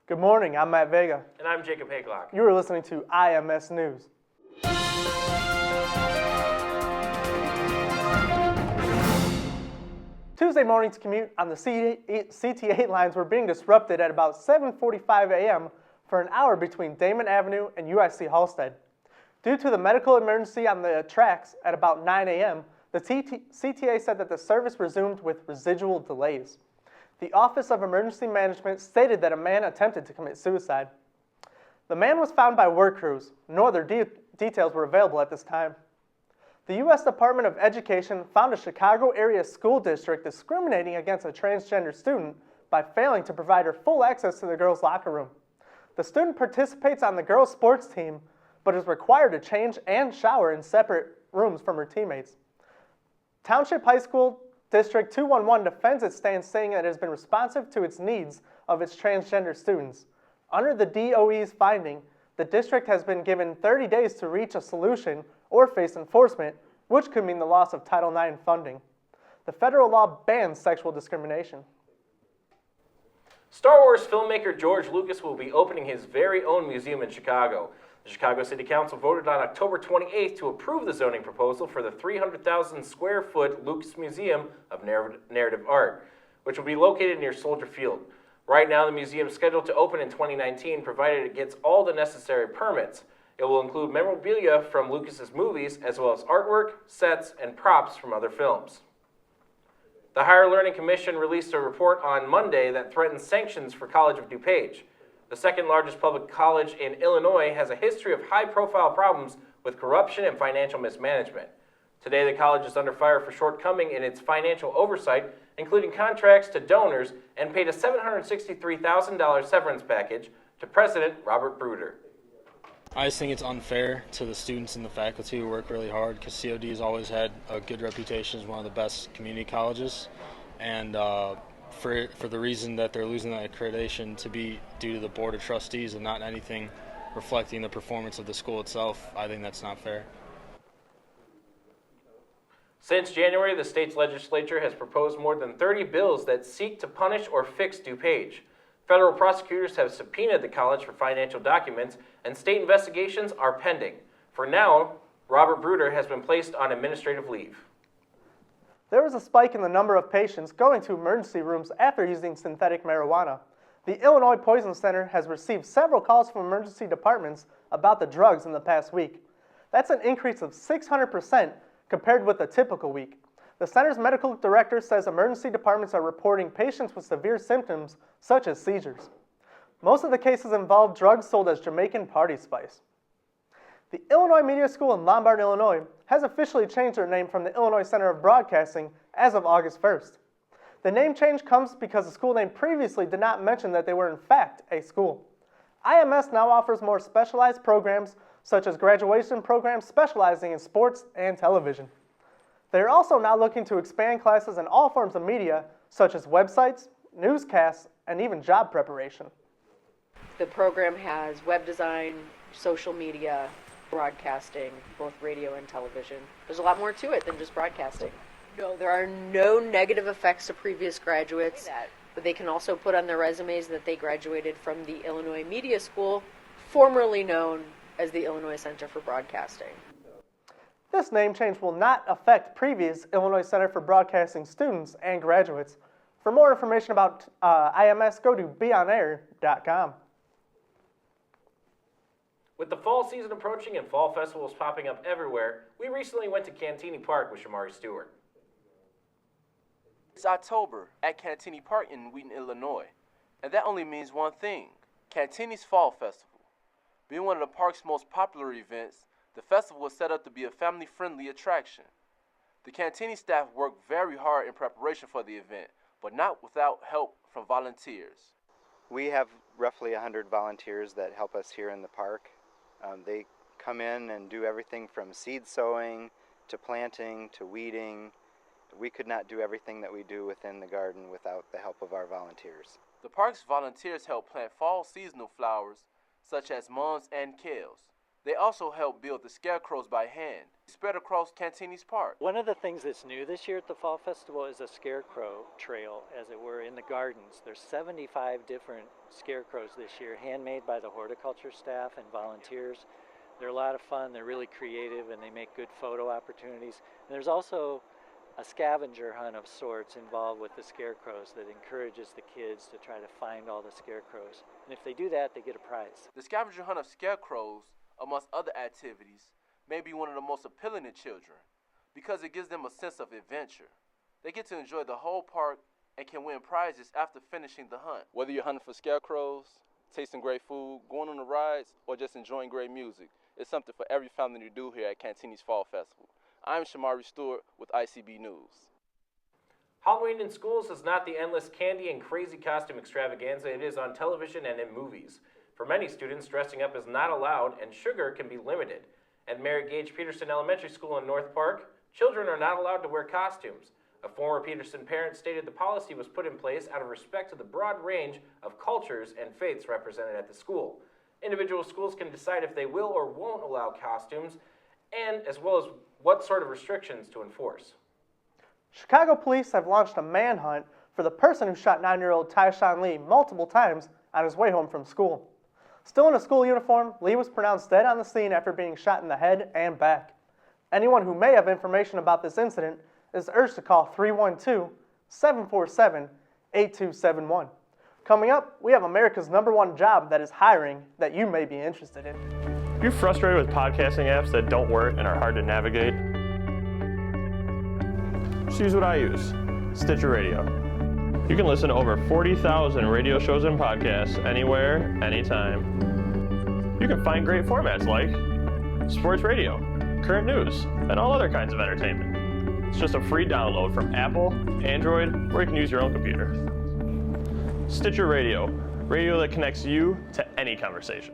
Good morning, I'm Matt Vega. And I'm Jacob Hayclock. You are listening to IMS News. Tuesday morning's commute on the CT8 lines were being disrupted at about 7:45 a.m. for an hour between Damon Avenue and UIC Halstead. Due to the medical emergency on the tracks at about 9 a.m., the CTA said that the service resumed with residual delays. The Office of Emergency Management stated that a man attempted to commit suicide. The man was found by work crews. No other details were available at this time. The U.S. Department of Education found a Chicago area school district discriminating against a transgender student by failing to provide her full access to the girls' locker room. The student participates on the girls' sports team, but is required to change and shower in separate rooms from her teammates. Township High School District 211 defends its stance, saying that it has been responsive to its needs of its transgender students. Under the DOE's finding, the district has been given 30 days to reach a solution or face enforcement, which could mean the loss of Title IX funding. The federal law bans sexual discrimination. Star Wars filmmaker George Lucas will be opening his very own museum in Chicago. The Chicago City Council voted on October 28th to approve the zoning proposal for the 300,000 square foot Lucas Museum of Narrative Art, which will be located near Soldier Field. Right now, the museum is scheduled to open in 2019, provided it gets all the necessary permits. It will include memorabilia from Lucas's movies, as well as artwork, sets, and props from other films. The Higher Learning Commission released a report on Monday that threatens sanctions for College of DuPage. The second largest public college in Illinois has a history of high-profile problems with corruption and financial mismanagement. Today, the college is under fire for shortcoming in its financial oversight, including contracts to donors, and paid a $763,000 severance package to President Robert Bruder. I just think it's unfair to the students and the faculty who work really hard, because COD has always had a good reputation as one of the best community colleges, and for the reason that they're losing that accreditation to be due to the Board of Trustees and not anything reflecting the performance of the school itself, I think that's not fair. Since January, the state's legislature has proposed more than 30 bills that seek to punish or fix DuPage. Federal prosecutors have subpoenaed the college for financial documents, and state investigations are pending. For now, Robert Bruder has been placed on administrative leave. There was a spike in the number of patients going to emergency rooms after using synthetic marijuana. The Illinois Poison Center has received several calls from emergency departments about the drugs in the past week. That's an increase of 600% compared with a typical week. The center's medical director says emergency departments are reporting patients with severe symptoms such as seizures. Most of the cases involve drugs sold as Jamaican party spice. The Illinois Media School in Lombard, Illinois has officially changed their name from the Illinois Center of Broadcasting as of August 1st. The name change comes because the school name previously did not mention that they were in fact a school. IMS now offers more specialized programs such as graduation programs specializing in sports and television. They are also now looking to expand classes in all forms of media such as websites, newscasts, and even job preparation. The program has web design, social media, broadcasting, both radio and television. There's a lot more to it than just broadcasting. No, there are no negative effects to previous graduates, but they can also put on their resumes that they graduated from the Illinois Media School, formerly known as the Illinois Center for Broadcasting. This name change will not affect previous Illinois Center for Broadcasting students and graduates. For more information about IMS, go to beonair.com. With the fall season approaching and fall festivals popping up everywhere, we recently went to Cantini Park with Shamari Stewart. It's October at Cantini Park in Wheaton, Illinois, and that only means one thing: Cantini's Fall Festival. Being one of the park's most popular events, the festival was set up to be a family-friendly attraction. The Cantini staff worked very hard in preparation for the event, but not without help from volunteers. We have roughly 100 volunteers that help us here in the park. They come in and do everything from seed sowing to planting to weeding. We could not do everything that we do within the garden without the help of our volunteers. The park's volunteers help plant fall seasonal flowers such as mums and kales. They also help build the scarecrows by hand. spread across Cantini's Park. One of the things that's new this year at the Fall Festival is a scarecrow trail, as it were, in the gardens. There's 75 different scarecrows this year, handmade by the horticulture staff and volunteers. They're a lot of fun, they're really creative, and they make good photo opportunities. And there's also a scavenger hunt of sorts involved with the scarecrows that encourages the kids to try to find all the scarecrows. And if they do that, they get a prize. The scavenger hunt of scarecrows, amongst other activities, may be one of the most appealing to children because it gives them a sense of adventure. They get to enjoy the whole park and can win prizes after finishing the hunt. Whether you're hunting for scarecrows, tasting great food, going on the rides, or just enjoying great music, it's something for every family to do here at Cantini's Fall Festival. I'm Shamari Stewart with ICB News. Halloween in schools is not the endless candy and crazy costume extravaganza it is on television and in movies. For many students, dressing up is not allowed and sugar can be limited. At Mary Gage Peterson Elementary School in North Park, children are not allowed to wear costumes. A former Peterson parent stated the policy was put in place out of respect to the broad range of cultures and faiths represented at the school. Individual schools can decide if they will or won't allow costumes, and as well as what sort of restrictions to enforce. Chicago police have launched a manhunt for the person who shot 9-year-old Tyshawn Lee multiple times on his way home from school. Still in a school uniform, Lee was pronounced dead on the scene after being shot in the head and back. Anyone who may have information about this incident is urged to call 312-747-8271. Coming up, we have America's #1 job that is hiring that you may be interested in. If you're frustrated with podcasting apps that don't work and are hard to navigate, just use what I use, Stitcher Radio. You can listen to over 40,000 radio shows and podcasts anywhere, anytime. You can find great formats like sports radio, current news, and all other kinds of entertainment. It's just a free download from Apple, Android, or you can use your own computer. Stitcher Radio, radio that connects you to any conversation.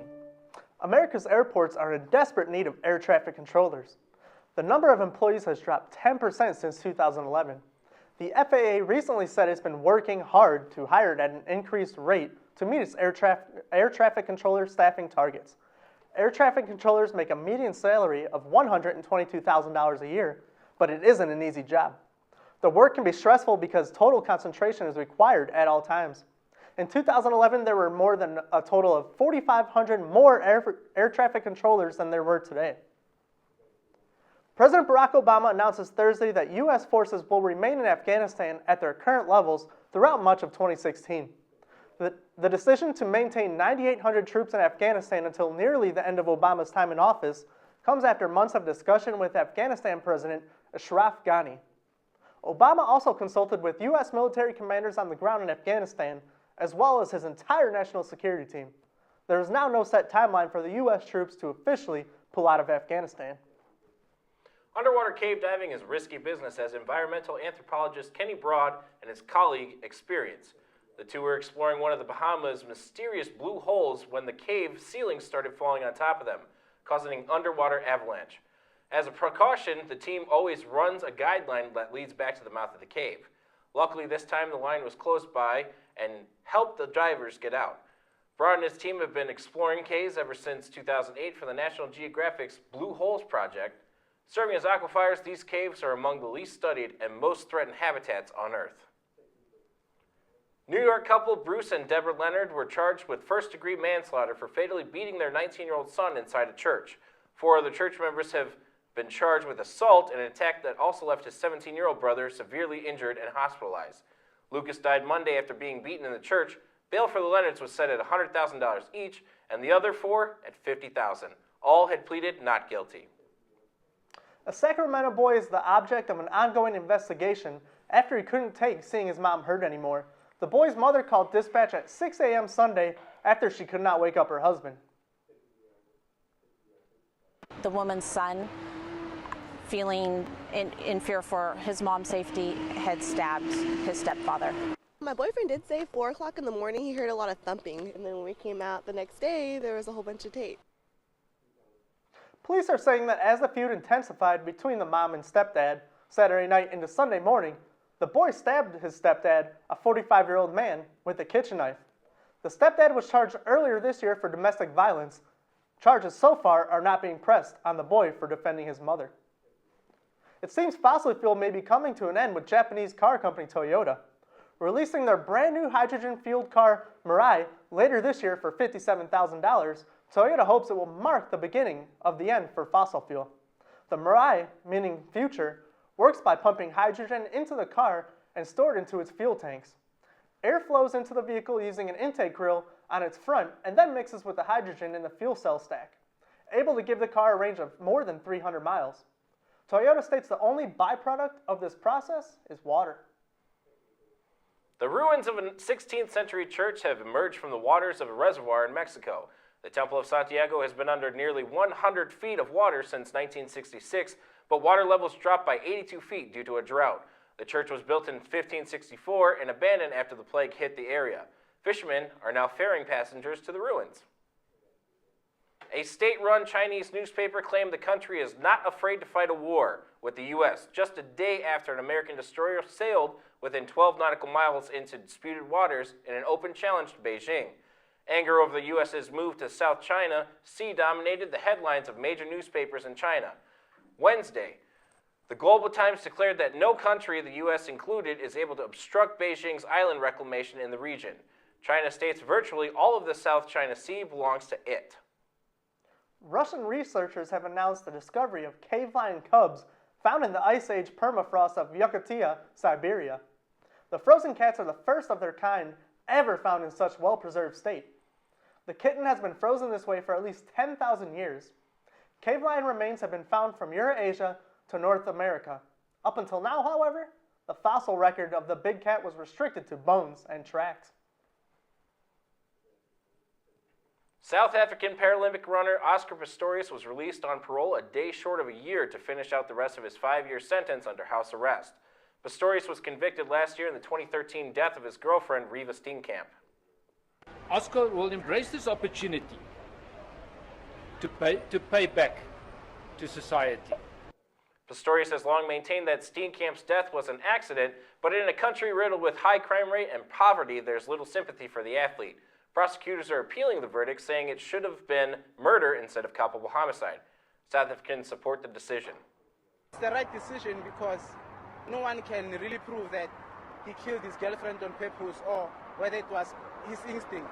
America's airports are in desperate need of air traffic controllers. The number of employees has dropped 10% since 2011. The FAA recently said it's been working hard to hire at an increased rate to meet its air traffic controller staffing targets. Air traffic controllers make a median salary of $122,000 a year, but it isn't an easy job. The work can be stressful because total concentration is required at all times. In 2011, there were more than a total of 4,500 more air traffic controllers than there were today. President Barack Obama announces Thursday that U.S. forces will remain in Afghanistan at their current levels throughout much of 2016. The decision to maintain 9,800 troops in Afghanistan until nearly the end of Obama's time in office comes after months of discussion with Afghanistan President Ashraf Ghani. Obama also consulted with U.S. military commanders on the ground in Afghanistan, as well as his entire national security team. There is now no set timeline for the U.S. troops to officially pull out of Afghanistan. Underwater cave diving is risky business, as environmental anthropologist Kenny Broad and his colleague experience. The two were exploring one of the Bahamas' mysterious blue holes when the cave ceiling started falling on top of them, causing an underwater avalanche. As a precaution, the team always runs a guideline that leads back to the mouth of the cave. Luckily, this time the line was close by and helped the divers get out. Broad and his team have been exploring caves ever since 2008 for the National Geographic's Blue Holes project. Serving as aquifers, these caves are among the least studied and most threatened habitats on Earth. New York couple Bruce and Deborah Leonard were charged with first-degree manslaughter for fatally beating their 19-year-old son inside a church. 4 other church members have been charged with assault and an attack that also left his 17-year-old brother severely injured and hospitalized. Lucas died Monday after being beaten in the church. Bail for the Leonards was set at $100,000 each, and the other 4 at $50,000. All had pleaded not guilty. A Sacramento boy is the object of an ongoing investigation after he couldn't take seeing his mom hurt anymore. The boy's mother called dispatch at 6 a.m. Sunday after she could not wake up her husband. The woman's son, feeling in fear for his mom's safety, had stabbed his stepfather. My boyfriend did say 4 o'clock in the morning he heard a lot of thumping, and then when we came out the next day, there was a whole bunch of tape. Police are saying that as the feud intensified between the mom and stepdad Saturday night into Sunday morning, the boy stabbed his stepdad, a 45-year-old man, with a kitchen knife. The stepdad was charged earlier this year for domestic violence. Charges so far are not being pressed on the boy for defending his mother. It seems fossil fuel may be coming to an end with Japanese car company Toyota, releasing their brand new hydrogen-fueled car Mirai later this year for $57,000. Toyota hopes it will mark the beginning of the end for fossil fuel. The Mirai, meaning future, works by pumping hydrogen into the car and stored into its fuel tanks. Air flows into the vehicle using an intake grill on its front and then mixes with the hydrogen in the fuel cell stack, able to give the car a range of more than 300 miles. Toyota states the only byproduct of this process is water. The ruins of a 16th century church have emerged from the waters of a reservoir in Mexico. The Temple of Santiago has been under nearly 100 feet of water since 1966, but water levels dropped by 82 feet due to a drought. The church was built in 1564 and abandoned after the plague hit the area. Fishermen are now ferrying passengers to the ruins. A state-run Chinese newspaper claimed the country is not afraid to fight a war with the U.S. just a day after an American destroyer sailed within 12 nautical miles into disputed waters in an open challenge to Beijing. Anger over the U.S.'s move to South China Sea dominated the headlines of major newspapers in China. Wednesday, the Global Times declared that no country, the U.S. included, is able to obstruct Beijing's island reclamation in the region. China states virtually all of the South China Sea belongs to it. Russian researchers have announced the discovery of cave-lion cubs found in the Ice Age permafrost of Yakutia, Siberia. The frozen cats are the first of their kind ever found in such well-preserved state. The kitten has been frozen this way for at least 10,000 years. Cave-lion remains have been found from Eurasia to North America. Up until now, however, the fossil record of the big cat was restricted to bones and tracks. South African Paralympic runner Oscar Pistorius was released on parole a day short of a year to finish out the rest of his 5-year sentence under house arrest. Pistorius was convicted last year in the 2013 death of his girlfriend, Reva Steenkamp. Oscar will embrace this opportunity to pay back to society. Pistorius has long maintained that Steenkamp's death was an accident, but in a country riddled with high crime rate and poverty, there's little sympathy for the athlete. Prosecutors are appealing the verdict, saying it should have been murder instead of culpable homicide. South Africans support the decision. It's the right decision because no one can really prove that he killed his girlfriend on purpose or whether it was his instincts.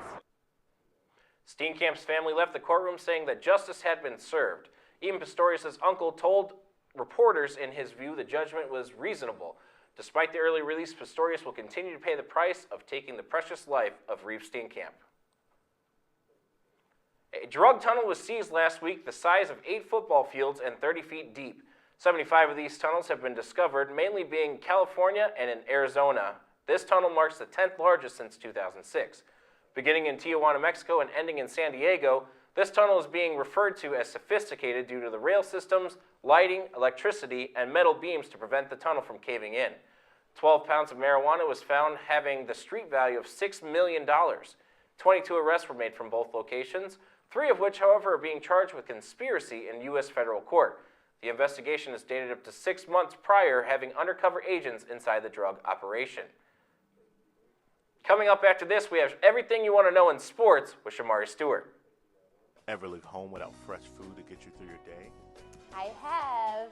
Steenkamp's family left the courtroom saying that justice had been served. Even Pistorius' uncle told reporters in his view the judgment was reasonable. Despite the early release, Pistorius will continue to pay the price of taking the precious life of Reeve Steenkamp. A drug tunnel was seized last week the size of 8 football fields and 30 feet deep. 75 of these tunnels have been discovered, mainly being in California and in Arizona. This tunnel marks the 10th largest since 2006. Beginning in Tijuana, Mexico, and ending in San Diego, this tunnel is being referred to as sophisticated due to the rail systems, lighting, electricity, and metal beams to prevent the tunnel from caving in. 12 pounds of marijuana was found having the street value of $6 million. 22 arrests were made from both locations, 3 of which, however, are being charged with conspiracy in U.S. federal court. The investigation is dated up to 6 months prior, having undercover agents inside the drug operation. Coming up after this, we have everything you want to know in sports with Shamari Stewart. Ever leave home without fresh food to get you through your day? I have,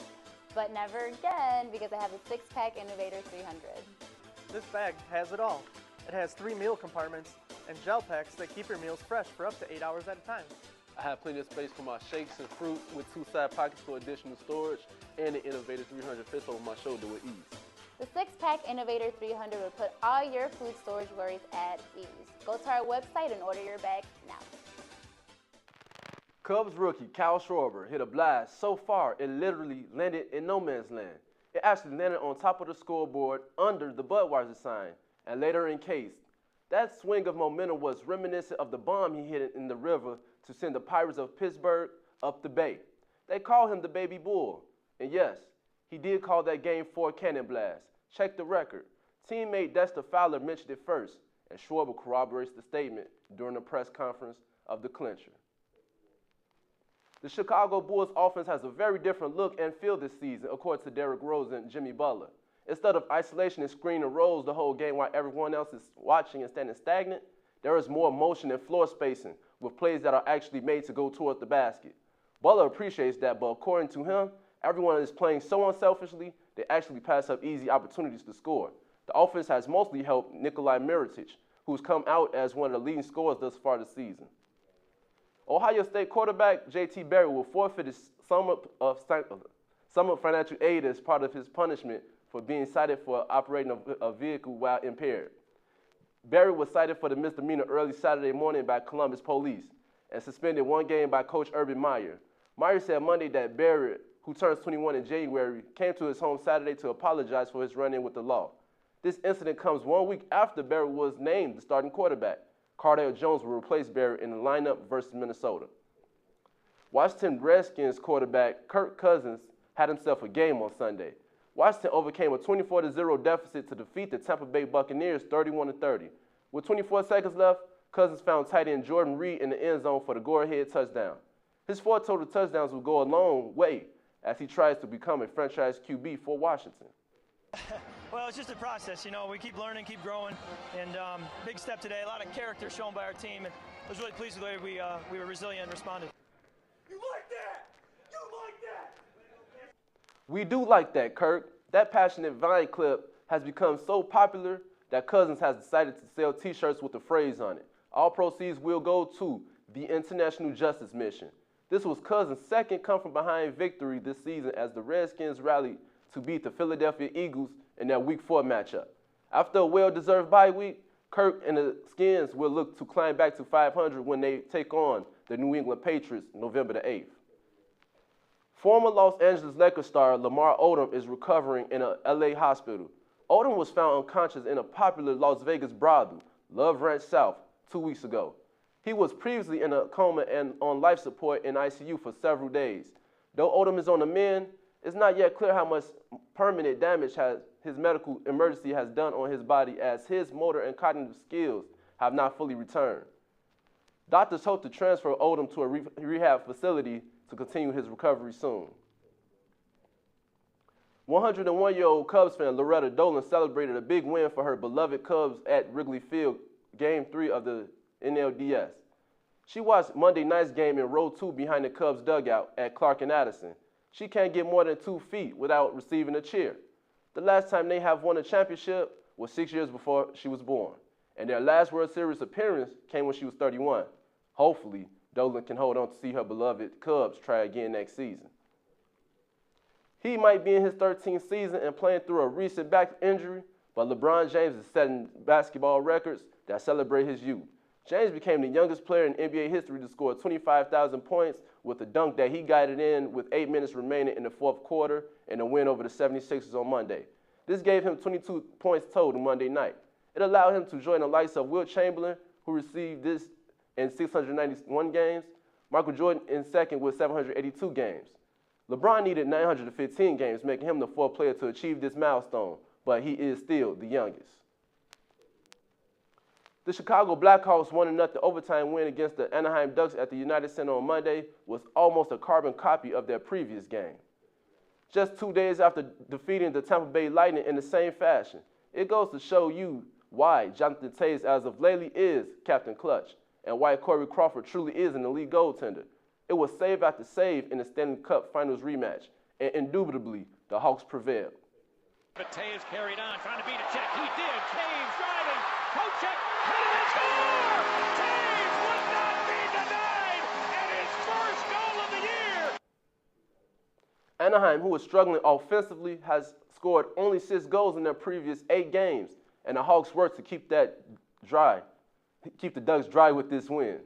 but never again because I have a 6-pack Innovator 300. This bag has it all. It has 3 meal compartments and gel packs that keep your meals fresh for up to 8 hours at a time. I have plenty of space for my shakes and fruit with 2 side pockets for additional storage, and the Innovator 300 fits over my shoulder with ease. The 6-pack Innovator 300 will put all your food storage worries at ease. Go to our website and order your bag now. Cubs rookie Kyle Schwarber hit a blast so far it literally landed in no man's land. It actually landed on top of the scoreboard under the Budweiser sign and later encased. That swing of momentum was reminiscent of the bomb he hit in the river to send the Pirates of Pittsburgh up the bay. They call him the Baby Bull. And yes, he did call that Game 4 cannon blast. Check the record. Teammate Dexter Fowler mentioned it first, and Schwarber corroborates the statement during the press conference of the clincher. The Chicago Bulls offense has a very different look and feel this season, according to Derrick Rose and Jimmy Butler. Instead of isolation and screen and rolls the whole game while everyone else is watching and standing stagnant, there is more motion and floor spacing with plays that are actually made to go toward the basket. Butler appreciates that, but according to him, Everyone is playing so unselfishly, they actually pass up easy opportunities to score. The offense has mostly helped Nikolai Mirotic, who's come out as one of the leading scorers thus far this season. Ohio State quarterback J.T. Barrett will forfeit his summer financial aid as part of his punishment for being cited for operating a vehicle while impaired. Barrett was cited for the misdemeanor early Saturday morning by Columbus police and suspended 1 game by Coach Urban Meyer. Meyer said Monday that Barrett, who turns 21 in January, came to his home Saturday to apologize for his run-in with the law. This incident comes 1 week after Barrett was named the starting quarterback. Cardale Jones will replace Barrett in the lineup versus Minnesota. Washington Redskins quarterback Kirk Cousins had himself a game on Sunday. Washington overcame a 24-0 deficit to defeat the Tampa Bay Buccaneers 31-30. With 24 seconds left, Cousins found tight end Jordan Reed in the end zone for the go-ahead touchdown. His 4 total touchdowns will go a long way as he tries to become a franchise QB for Washington. Well, it's just a process, you know. We keep learning, keep growing, and big step today. A lot of character shown by our team, and I was really pleased with the way we were resilient and responded. You like that? You like that? We do like that, Kirk. That passionate Vine clip has become so popular that Cousins has decided to sell T-shirts with the phrase on it. All proceeds will go to the International Justice Mission. This was Cousins' second come-from-behind victory this season as the Redskins rallied to beat the Philadelphia Eagles in their Week 4 matchup. After a well-deserved bye week, Kirk and the Skins will look to climb back to 500 when they take on the New England Patriots November the 8th. Former Los Angeles Lakers star Lamar Odom is recovering in a LA hospital. Odom was found unconscious in a popular Las Vegas brothel, Love Ranch South, 2 weeks ago. He was previously in a coma and on life support in ICU for several days. Though Odom is on the mend, it's not yet clear how much permanent damage his medical emergency has done on his body, as his motor and cognitive skills have not fully returned. Doctors hope to transfer Odom to a rehab facility to continue his recovery soon. 101-year-old Cubs fan Loretta Dolan celebrated a big win for her beloved Cubs at Wrigley Field, Game 3 of the NLDS. She watched Monday night's game in row 2 behind the Cubs dugout at Clark and Addison. She can't get more than 2 feet without receiving a cheer. The last time they have won a championship was 6 years before she was born, and their last World Series appearance came when she was 31. Hopefully, Dolan can hold on to see her beloved Cubs try again next season. He might be in his 13th season and playing through a recent back injury, but LeBron James is setting basketball records that celebrate his youth. James became the youngest player in NBA history to score 25,000 points with a dunk that he guided in with 8 minutes remaining in the fourth quarter in a win over the 76ers on Monday. This gave him 22 points total Monday night. It allowed him to join the likes of Wilt Chamberlain, who received this in 691 games, Michael Jordan in second with 782 games. LeBron needed 915 games, making him the 4th player to achieve this milestone, but he is still the youngest. The Chicago Blackhawks' 1-0 overtime win against the Anaheim Ducks at the United Center on Monday was almost a carbon copy of their previous game. Just 2 days after defeating the Tampa Bay Lightning in the same fashion, it goes to show you why Jonathan Toews as of lately is Captain Clutch, and why Corey Crawford truly is an elite goaltender. It was save after save in the Stanley Cup Finals rematch, and indubitably, the Hawks prevailed. But Toews carried on, trying to beat a check. He did. Toews driving. Kochek, hit and score! Toews would not be denied, and his first goal of the year! Anaheim, who was struggling offensively, has scored only 6 goals in their previous 8 games, and the Hawks worked to keep the Ducks dry with this win.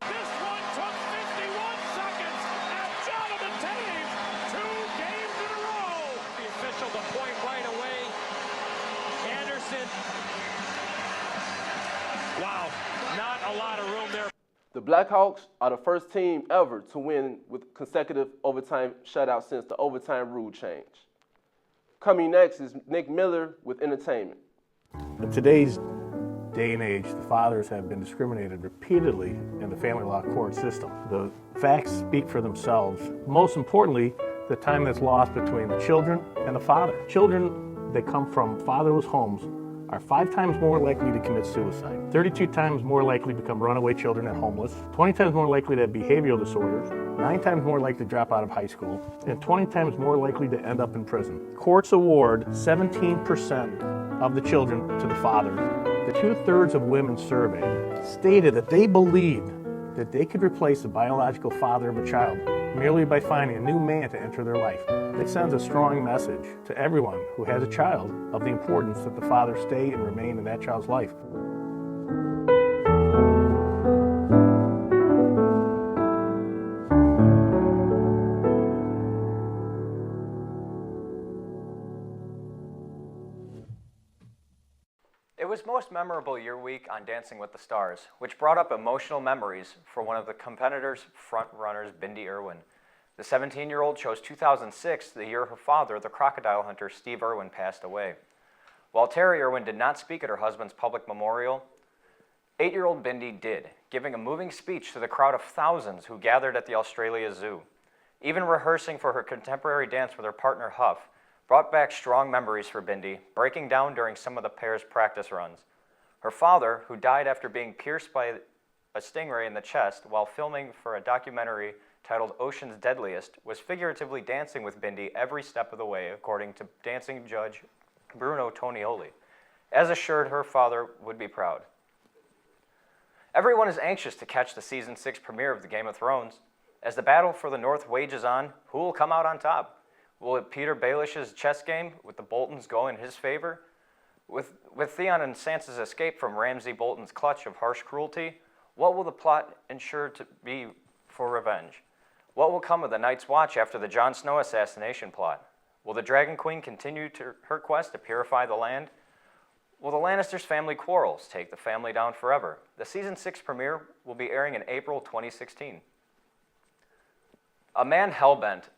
This one took 51 seconds, and Jonathan Toews, 2 games in a row. The official, the point right away. Anderson. Wow, not a lot of room there. The Blackhawks are the first team ever to win with consecutive overtime shutouts since the overtime rule change. Coming next is Nick Miller with entertainment. In today's day and age, the fathers have been discriminated repeatedly in the family law court system. The facts speak for themselves. Most importantly, the time that's lost between the children and the father. Children that come from fatherless homes are 5 times more likely to commit suicide, 32 times more likely to become runaway children and homeless, 20 times more likely to have behavioral disorders, 9 times more likely to drop out of high school, and 20 times more likely to end up in prison. Courts award 17% of the children to the father. The 2/3 of women surveyed stated that they believed that they could replace the biological father of a child merely by finding a new man to enter their life. It sends a strong message to everyone who has a child of the importance that the father stay and remain in that child's life. It was most memorable year week on Dancing with the Stars, which brought up emotional memories for one of the competitors' front runners, Bindi Irwin. The 17-year-old chose 2006, the year her father, the crocodile hunter Steve Irwin, passed away. While Terry Irwin did not speak at her husband's public memorial, 8-year-old Bindi did, giving a moving speech to the crowd of thousands who gathered at the Australia Zoo. Even rehearsing for her contemporary dance with her partner Huff brought back strong memories for Bindi, breaking down during some of the pair's practice runs. Her father, who died after being pierced by a stingray in the chest while filming for a documentary titled Ocean's Deadliest, was figuratively dancing with Bindi every step of the way, according to dancing judge Bruno Tonioli. As assured, her father would be proud. Everyone is anxious to catch the Season 6 premiere of the Game of Thrones. As the battle for the North wages on, who will come out on top? Will it Peter Baelish's chess game, with the Boltons go in his favor? With Theon and Sansa's escape from Ramsay Bolton's clutch of harsh cruelty, what will the plot ensure to be for revenge? What will come of the Night's Watch after the Jon Snow assassination plot? Will the Dragon Queen continue her quest to purify the land? Will the Lannisters' family quarrels take the family down forever? The Season 6 premiere will be airing in April 2016. A man hell-bent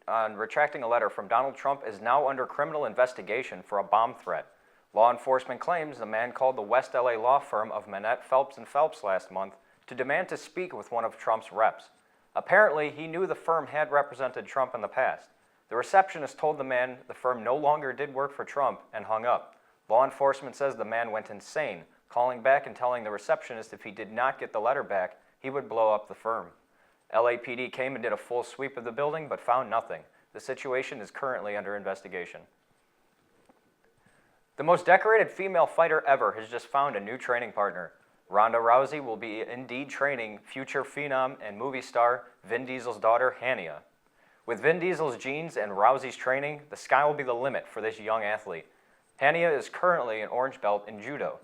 on retracting a letter from Donald Trump is now under criminal investigation for a bomb threat. Law enforcement claims the man called the West LA law firm of Manette, Phelps & Phelps last month to demand to speak with one of Trump's reps. Apparently, he knew the firm had represented Trump in the past. The receptionist told the man the firm no longer did work for Trump and hung up. Law enforcement says the man went insane, calling back and telling the receptionist if he did not get the letter back, he would blow up the firm. LAPD came and did a full sweep of the building but found nothing. The situation is currently under investigation. The most decorated female fighter ever has just found a new training partner. Ronda Rousey will be indeed training future phenom and movie star Vin Diesel's daughter, Hania. With Vin Diesel's genes and Rousey's training, the sky will be the limit for this young athlete. Hania is currently an orange belt in judo.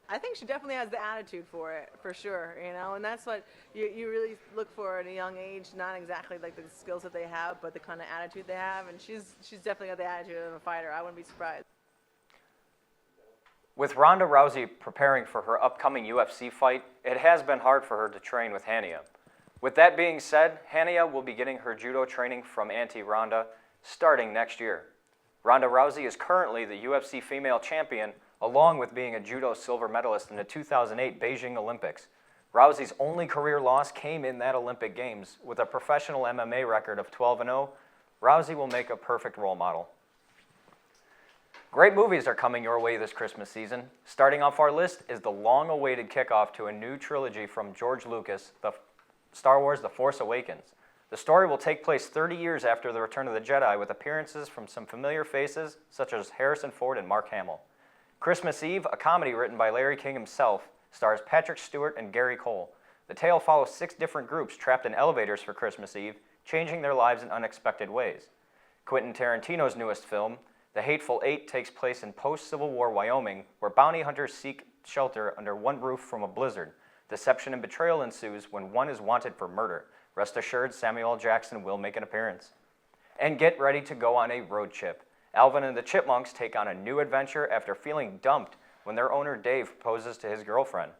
I think she definitely has the attitude for it, for sure, and that's what you really look for at a young age, not exactly like the skills that they have, but the kind of attitude they have, and she's definitely got the attitude of a fighter. I wouldn't be surprised. With Ronda Rousey preparing for her upcoming UFC fight, it has been hard for her to train with Hania. With that being said, Hania will be getting her judo training from Auntie Ronda starting next year. Ronda Rousey is currently the UFC female champion, along with being a judo silver medalist in the 2008 Beijing Olympics. Rousey's only career loss came in that Olympic Games. With a professional MMA record of 12-0, Rousey will make a perfect role model. Great movies are coming your way this Christmas season. Starting off our list is the long-awaited kickoff to a new trilogy from George Lucas, Star Wars: The Force Awakens. The story will take place 30 years after the Return of the Jedi, with appearances from some familiar faces such as Harrison Ford and Mark Hamill. Christmas Eve, a comedy written by Larry King himself, stars Patrick Stewart and Gary Cole. The tale follows 6 different groups trapped in elevators for Christmas Eve, changing their lives in unexpected ways. Quentin Tarantino's newest film, The Hateful Eight, takes place in post-Civil War Wyoming, where bounty hunters seek shelter under one roof from a blizzard. Deception and betrayal ensues when one is wanted for murder. Rest assured, Samuel L. Jackson will make an appearance. And get ready to go on a road trip. Alvin and the Chipmunks take on a new adventure after feeling dumped when their owner Dave proposes to his girlfriend.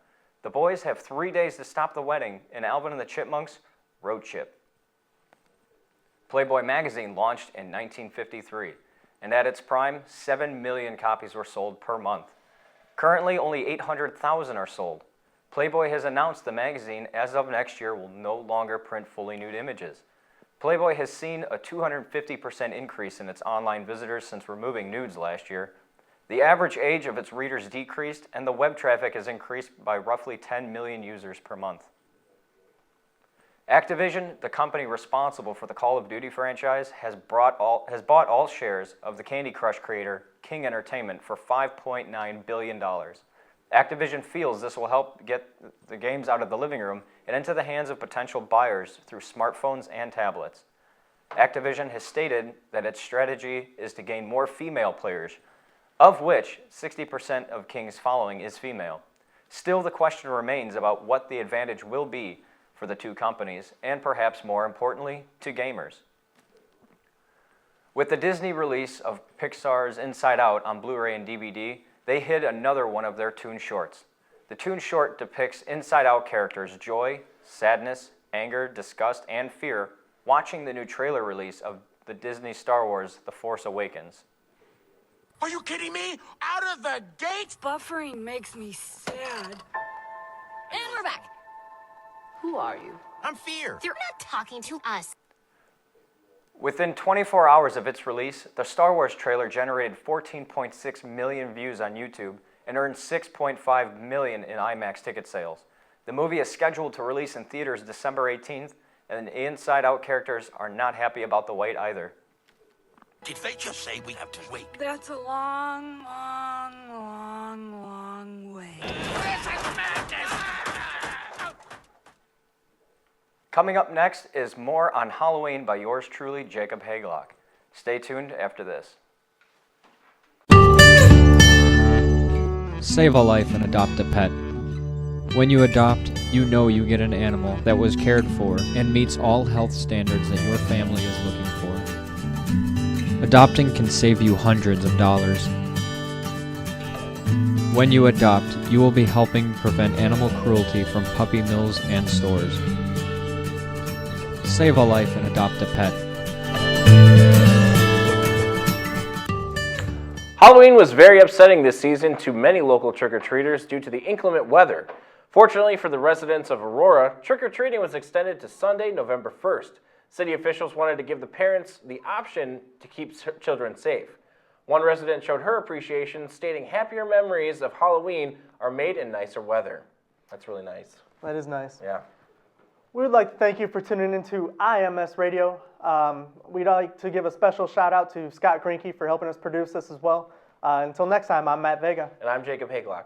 The boys have 3 days to stop the wedding in Alvin and the Chipmunks' Road Trip. Playboy magazine launched in 1953, and at its prime, 7 million copies were sold per month. Currently, only 800,000 are sold. Playboy has announced the magazine, as of next year, will no longer print fully nude images. Playboy has seen a 250% increase in its online visitors since removing nudes last year. The average age of its readers decreased, and the web traffic has increased by roughly 10 million users per month. Activision, the company responsible for the Call of Duty franchise, has bought all shares of the Candy Crush creator King Entertainment for $5.9 billion. Activision feels this will help get the games out of the living room and into the hands of potential buyers through smartphones and tablets. Activision has stated that its strategy is to gain more female players, of which 60% of King's following is female. Still, the question remains about what the advantage will be for the two companies, and perhaps more importantly, to gamers. With the Disney release of Pixar's Inside Out on Blu-ray and DVD, they hid another one of their Toon Shorts. The Toon Short depicts Inside Out characters' joy, sadness, anger, disgust, and fear watching the new trailer release of the Disney Star Wars The Force Awakens. Are you kidding me? Out of the gate? Buffering makes me sad. And we're back. Who are you? I'm Fear. You're not talking to us. Within 24 hours of its release, the Star Wars trailer generated 14.6 million views on YouTube and earned 6.5 million in IMAX ticket sales. The movie is scheduled to release in theaters December 18th, and the Inside Out characters are not happy about the wait either. Did they just say we have to wait? That's a long, long, long, long way. Coming up next is more on Halloween by yours truly, Jacob Haglock. Stay tuned after this. Save a life and adopt a pet. When you adopt, you know you get an animal that was cared for and meets all health standards that your family is looking for. Adopting can save you hundreds of dollars. When you adopt, you will be helping prevent animal cruelty from puppy mills and stores. Save a life and adopt a pet. Halloween was very upsetting this season to many local trick-or-treaters due to the inclement weather. Fortunately for the residents of Aurora, trick-or-treating was extended to Sunday, November 1st. City officials wanted to give the parents the option to keep children safe. One resident showed her appreciation, stating happier memories of Halloween are made in nicer weather. That's really nice. That is nice. Yeah. We would like to thank you for tuning into IMS Radio. We'd like to give a special shout out to Scott Grinke for helping us produce this as well. Until next time, I'm Matt Vega. And I'm Jacob Haglock.